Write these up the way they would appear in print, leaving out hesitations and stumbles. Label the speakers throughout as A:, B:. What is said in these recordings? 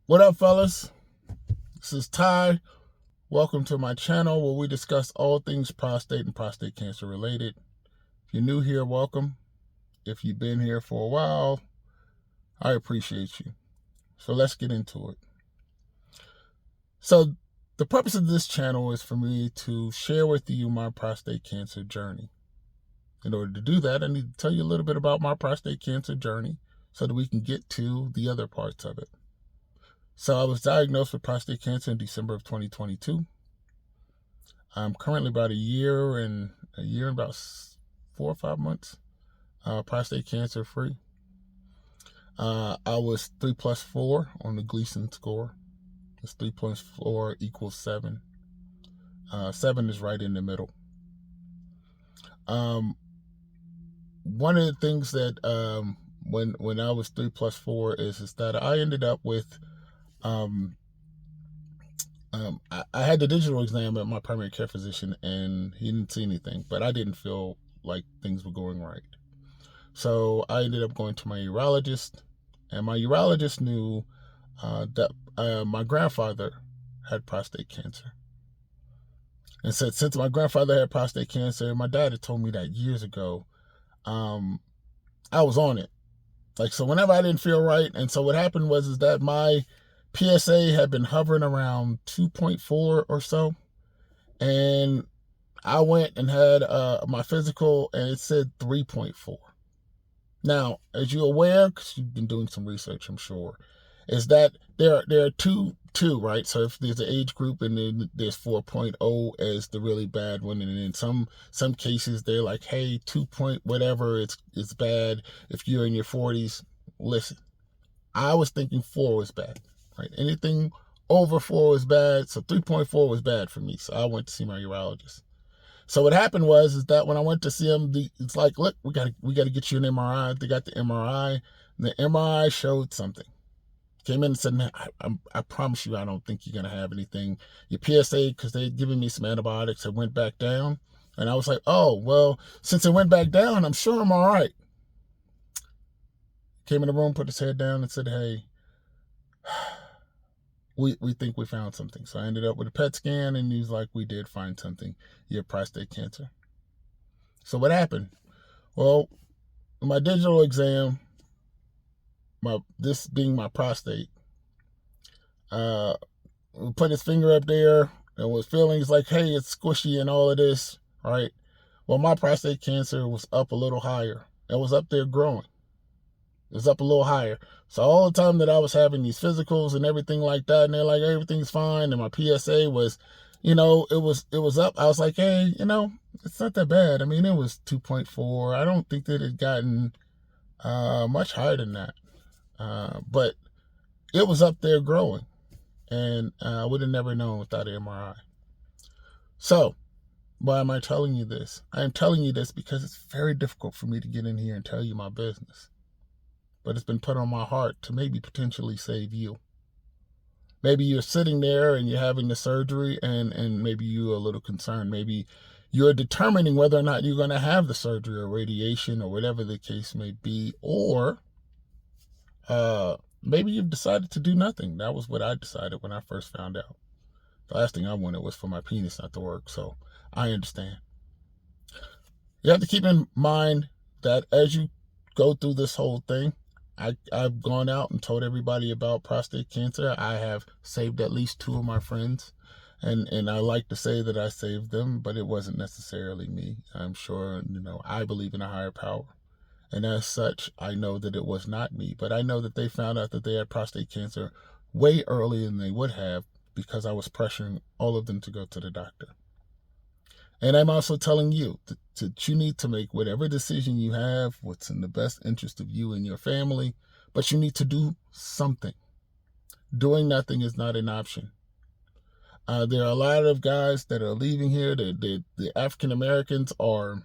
A: What up, fellas? This is Ty. Welcome to my channel where we discuss all things prostate and prostate cancer related. If you're new here, welcome. If you've been here for a while, I appreciate you. So let's get into it. So the purpose of this channel is for me to share with you my prostate cancer journey. In order to do that, I need to tell you a little bit about my prostate cancer journey so that we can get to the other parts of it. So I was diagnosed with prostate cancer in December of 2022. I'm currently about a year and about 4 or 5 months prostate cancer free. I was 3+4 on the Gleason score. It's 3+4 equals 7. 7 is right in the middle. One of the things that when I was 3+4 is that I ended up with I had the digital exam at my primary care physician, and he didn't see anything, but I didn't feel like things were going right. So I ended up going to my urologist, and my urologist knew that my grandfather had prostate cancer. And said, since my grandfather had prostate cancer, my dad had told me that years ago, I was on it. Like, so whenever I didn't feel right, and so what happened was that my PSA had been hovering around 2.4 or so, and I went and had my physical, and it said 3.4. Now, as you're aware, because you've been doing some research, I'm sure, is that there are two, right? So if there's an age group, and then there's 4.0 as the really bad one, and in some cases they're like, hey, 2 point whatever, it's bad if you're in your 40s. Listen, I was thinking 4 was bad, right? Anything over 4 was bad, so 3.4 was bad for me. So I went to see my urologist. So what happened was that when I went to see him, it's like, look, we got to get you an MRI. They got the MRI, and the MRI showed something. Came in and said, man, I promise you, I don't think you're going to have anything. Your PSA, because they had given me some antibiotics, it went back down. And I was like, oh, well, since it went back down, I'm sure I'm all right. Came in the room, put his head down, and said, hey, we think we found something. So I ended up with a PET scan, and he was like, we did find something. You have prostate cancer. So what happened? Well, my digital exam, this being my prostate, put his finger up there and was feeling, it's like, hey, it's squishy and all of this, right? Well, my prostate cancer was up a little higher. It was up there growing. It was up a little higher. So all the time that I was having these physicals and everything like that, and they're like, everything's fine, and my PSA was, it was up. I was like, hey, it's not that bad. I mean, it was 2.4. I don't think that it had gotten much higher than that. But it was up there growing, and I would have never known without an MRI. So why am I telling you this? I am telling you this because it's very difficult for me to get in here and tell you my business. But it's been put on my heart to maybe potentially save you. Maybe you're sitting there and you're having the surgery, and maybe you're a little concerned. Maybe you're determining whether or not you're going to have the surgery or radiation or whatever the case may be, or maybe you've decided to do nothing. That was what I decided when I first found out. The last thing I wanted was for my penis not to work, so I understand. You have to keep in mind that as you go through this whole thing, I've gone out and told everybody about prostate cancer. I have saved at least 2 of my friends, and I like to say that I saved them, but it wasn't necessarily me. I'm sure, I believe in a higher power. And as such, I know that it was not me, but I know that they found out that they had prostate cancer way earlier than they would have because I was pressuring all of them to go to the doctor. And I'm also telling you that you need to make whatever decision you have, what's in the best interest of you and your family, but you need to do something. Doing nothing is not an option. There are a lot of guys that are leaving here. The African Americans are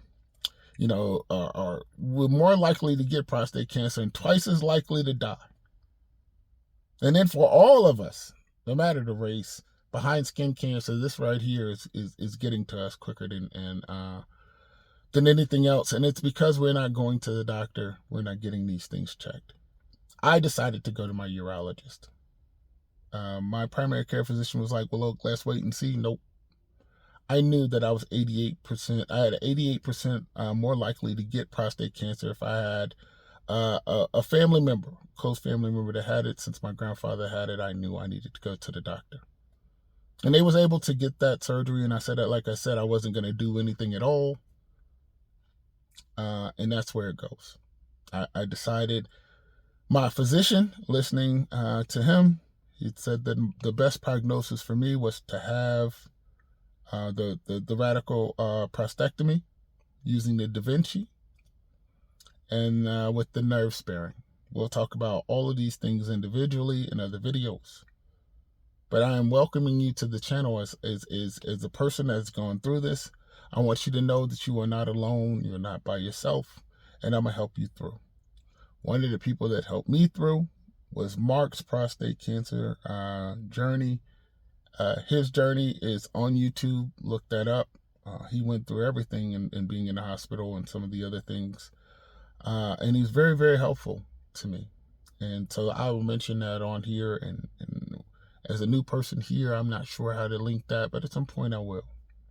A: we're more likely to get prostate cancer and twice as likely to die. And then for all of us, no matter the race, behind skin cancer, this right here is getting to us quicker than anything else. And it's because we're not going to the doctor. We're not getting these things checked. I decided to go to my urologist. My primary care physician was like, well, look, let's wait and see. Nope. I knew that I was 88%. I had 88% more likely to get prostate cancer if I had a family member, close family member that had it. Since my grandfather had it, I knew I needed to go to the doctor. And they was able to get that surgery. And I said that, like I said, I wasn't going to do anything at all. And that's where it goes. I decided, my physician, listening to him, he said that the best prognosis for me was to have the radical prostatectomy using the Da Vinci and with the nerve sparing. We'll talk about all of these things individually in other videos. But I am welcoming you to the channel as a person that's gone through this. I want you to know that you are not alone. You're not by yourself. And I'm going to help you through. One of the people that helped me through was Mark's prostate cancer journey. His journey is on YouTube. Look that up. He went through everything and being in the hospital and some of the other things. And he's very, very helpful to me. And so I will mention that on here. And as a new person here, I'm not sure how to link that, but at some point I will,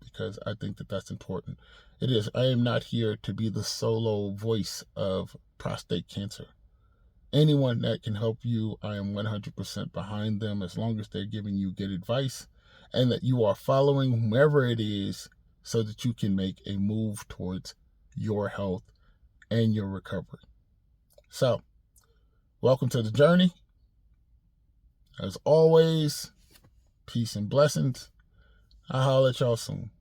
A: because I think that that's important. It is. I am not here to be the solo voice of prostate cancer. Anyone that can help you, I am 100% behind them, as long as they're giving you good advice and that you are following whomever it is so that you can make a move towards your health and your recovery. So, welcome to the journey. As always, peace and blessings. I'll holler at y'all soon.